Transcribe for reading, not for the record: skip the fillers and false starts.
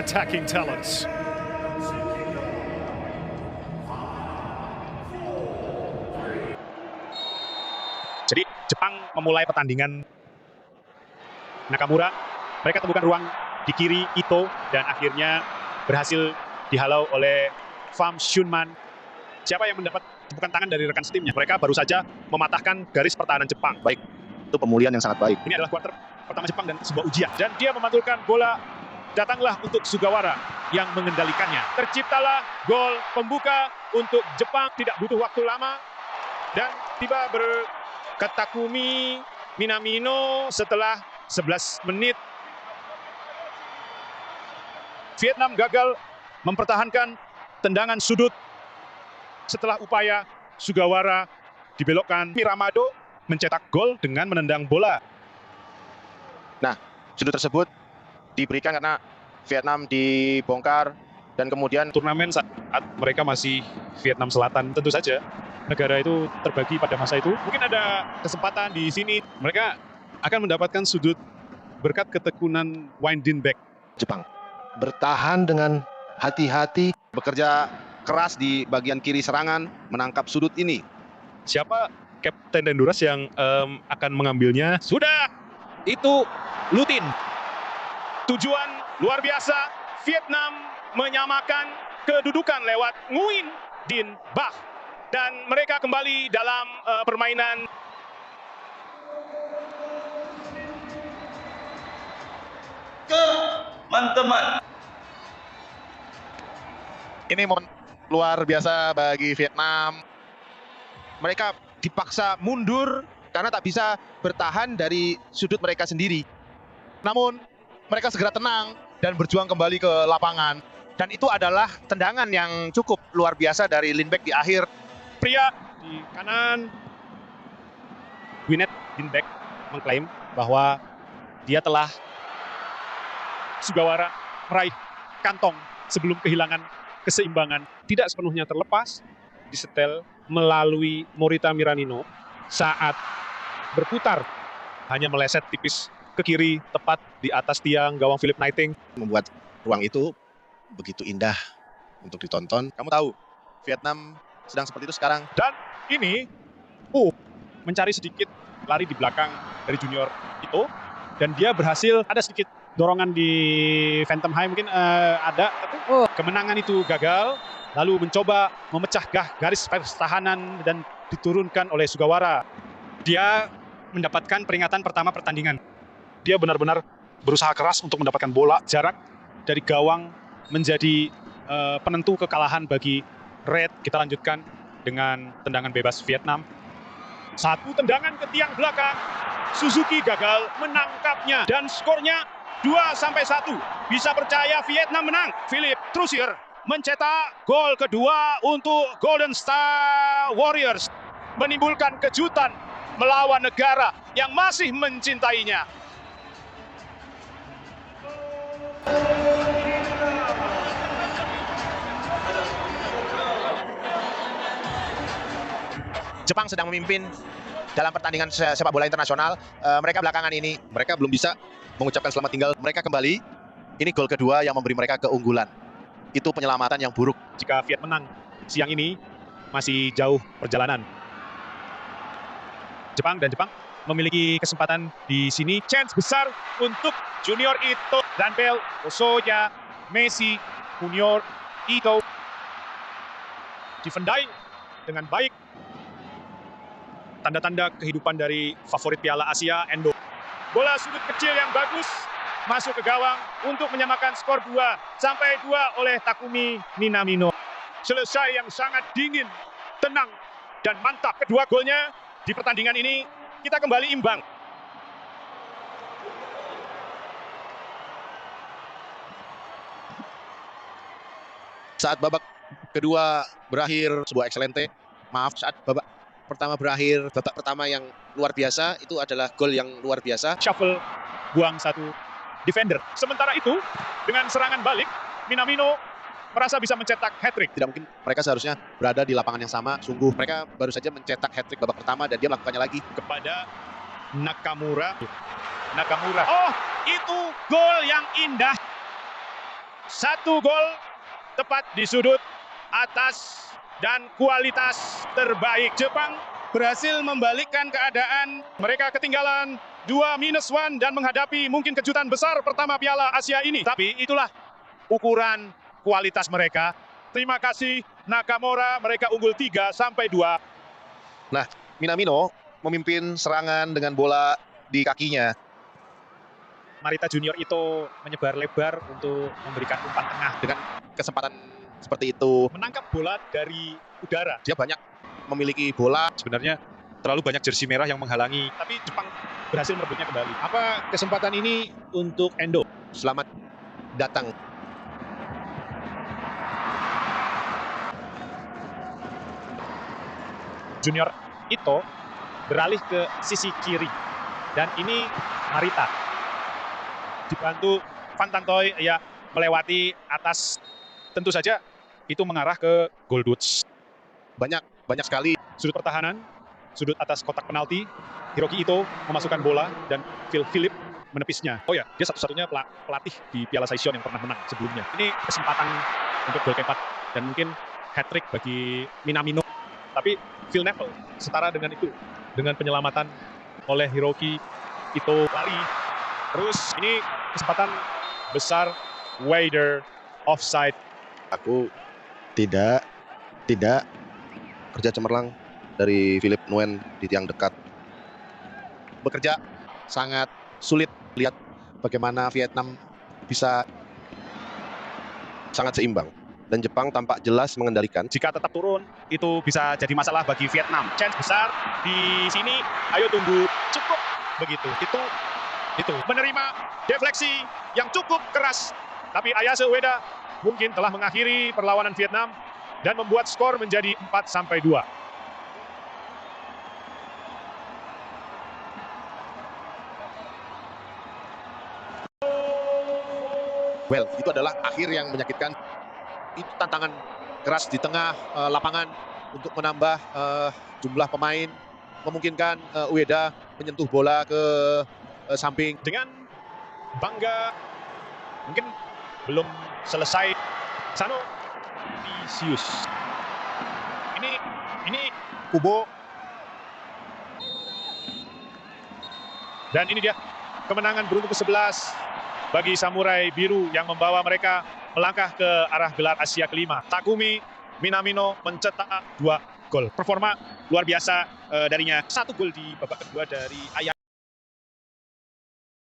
attacking talents. Jadi Jepang memulai pertandingan. Nakamura, mereka temukan ruang di kiri Ito dan akhirnya berhasil dihalau oleh Pham Shunman. Siapa yang mendapat tepukan tangan dari rekan setimnya? Mereka baru saja mematahkan garis pertahanan Jepang. Baik, itu pemulihan yang sangat baik. Ini adalah kuarter pertama Jepang dan sebuah ujian. Dan dia memantulkan bola, datanglah untuk Sugawara yang mengendalikannya. Terciptalah gol pembuka untuk Jepang, tidak butuh waktu lama. Dan tiba ke Takumi Minamino setelah 11 menit. Vietnam gagal mempertahankan tendangan sudut. Setelah upaya Sugawara dibelokkan, Miramado mencetak gol dengan menendang bola. Nah, sudut tersebut diberikan karena Vietnam dibongkar dan kemudian Turnamen saat mereka masih Vietnam Selatan, tentu saja negara itu terbagi pada masa itu. Mungkin ada kesempatan di sini mereka akan mendapatkan sudut berkat ketekunan Wijnaldum. Jepang bertahan dengan hati-hati, bekerja keras di bagian kiri serangan, menangkap sudut ini. Siapa Kapten Honduras yang akan mengambilnya? Sudah, itu Lutin. Tujuan luar biasa, Vietnam menyamakan kedudukan lewat Nguyen Dinh Bach. Dan mereka kembali dalam permainan. Teman-teman, Ini momen luar biasa bagi Vietnam. Mereka dipaksa mundur karena tak bisa bertahan dari sudut mereka sendiri. Namun mereka segera tenang dan berjuang kembali ke lapangan. Dan itu adalah tendangan yang cukup luar biasa dari Lindbeck di akhir. Pria di kanan, Wijnaldum Lindbeck mengklaim bahwa dia telah Sugawara meraih kantong sebelum kehilangan keseimbangan. Tidak sepenuhnya terlepas, disetel melalui Morita Miranino saat berputar. Hanya meleset tipis ke kiri, tepat di atas tiang gawang Philip Knighting. Membuat ruang itu begitu indah untuk ditonton. Kamu tahu, Vietnam sedang seperti itu sekarang. Dan ini mencari sedikit lari di belakang dari junior itu. Dan dia berhasil, ada sedikit dorongan di Phantom High mungkin ada. Tapi kemenangan itu gagal. Lalu mencoba memecah garis pertahanan dan diturunkan oleh Sugawara. Dia mendapatkan peringatan pertama pertandingan. Dia benar-benar berusaha keras untuk mendapatkan bola. Jarak dari gawang menjadi penentu kekalahan bagi Red. Kita lanjutkan dengan tendangan bebas Vietnam. Satu tendangan ke tiang belakang. Suzuki gagal menangkapnya. Dan skornya 2-1. Bisa percaya Vietnam menang. Philip Trussier mencetak gol kedua untuk Golden Star Warriors. Menimbulkan kejutan melawan negara yang masih mencintainya. Jepang sedang memimpin dalam pertandingan sepak bola internasional. Mereka belakangan ini, mereka belum bisa mengucapkan selamat tinggal. Mereka kembali, ini gol kedua yang memberi mereka keunggulan. Itu penyelamatan yang buruk. Jika Viet menang siang ini, masih jauh perjalanan. Jepang memiliki kesempatan di sini. Chance besar untuk Junior Ito, Danbel, Osoya, Messi, Junior Ito. Difendai dengan baik. Tanda-tanda kehidupan dari favorit Piala Asia, Endo. Bola sudut kecil yang bagus masuk ke gawang untuk menyamakan skor 2-2 oleh Takumi Minamino. Selesai yang sangat dingin, tenang, dan mantap. Kedua golnya di pertandingan ini, kita kembali imbang. Saat babak kedua berakhir, sebuah excelente. Maaf, saat babak pertama berakhir, babak pertama yang luar biasa, itu adalah gol yang luar biasa. Shuffle, buang satu defender. Sementara itu, dengan serangan balik, Minamino merasa bisa mencetak hat-trick. Tidak mungkin mereka seharusnya berada di lapangan yang sama. Sungguh, mereka baru saja mencetak hat-trick babak pertama dan dia melakukannya lagi. Kepada Nakamura. Oh, itu gol yang indah. Satu gol tepat di sudut atas dan kualitas terbaik. Jepang berhasil membalikkan keadaan. Mereka ketinggalan 2-1 dan menghadapi mungkin kejutan besar pertama Piala Asia ini. Tapi itulah ukuran kualitas mereka. Terima kasih Nakamura, mereka unggul 3-2. Nah, Minamino memimpin serangan dengan bola di kakinya. Marita Junior itu menyebar lebar untuk memberikan umpan tengah Dengan kesempatan seperti itu, menangkap bola dari udara. dia banyak memiliki bola. Sebenarnya terlalu banyak jersey merah yang menghalangi, tapi Jepang berhasil merebutnya kembali. Apa kesempatan ini untuk Endo? Selamat datang. Junior Ito beralih ke sisi kiri. Dan ini Marita. Dibantu Van Tantoy ya melewati atas. Tentu saja itu mengarah ke Goldwoods. Banyak sekali. Sudut pertahanan, sudut atas kotak penalti. Hiroki Ito memasukkan bola dan Phil Philip menepisnya. Oh ya, dia satu-satunya pelatih di Piala Saigon yang pernah menang sebelumnya. Ini kesempatan untuk gol keempat dan mungkin hat-trick bagi Minamino. Tapi Phil Neville setara dengan itu, dengan penyelamatan oleh Hiroki Ito lari. Terus ini kesempatan besar Wader offside. Aku tidak kerja cemerlang dari Philip Nguyen di tiang dekat. Bekerja sangat sulit. Lihat bagaimana Vietnam bisa sangat seimbang dan Jepang tampak jelas mengendalikan. Jika tetap turun, itu bisa jadi masalah bagi Vietnam. Chance besar di sini. Ayo tunggu. Cukup begitu. Itu menerima defleksi yang cukup keras. Tapi Ayase Ueda mungkin telah mengakhiri perlawanan Vietnam dan membuat skor menjadi 4-2. Well, itu adalah akhir yang menyakitkan. Itu tantangan keras di tengah lapangan untuk menambah jumlah pemain, memungkinkan Ueda menyentuh bola ke samping. Dengan bangga, mungkin belum selesai. Sano Visius. Ini Kubo. Dan ini dia kemenangan beruntung ke-11 bagi Samurai Biru yang membawa mereka melangkah ke arah gelar Asia kelima. Takumi Minamino mencetak 2 gol. Performa luar biasa darinya. 1 gol di babak kedua dari Ayase.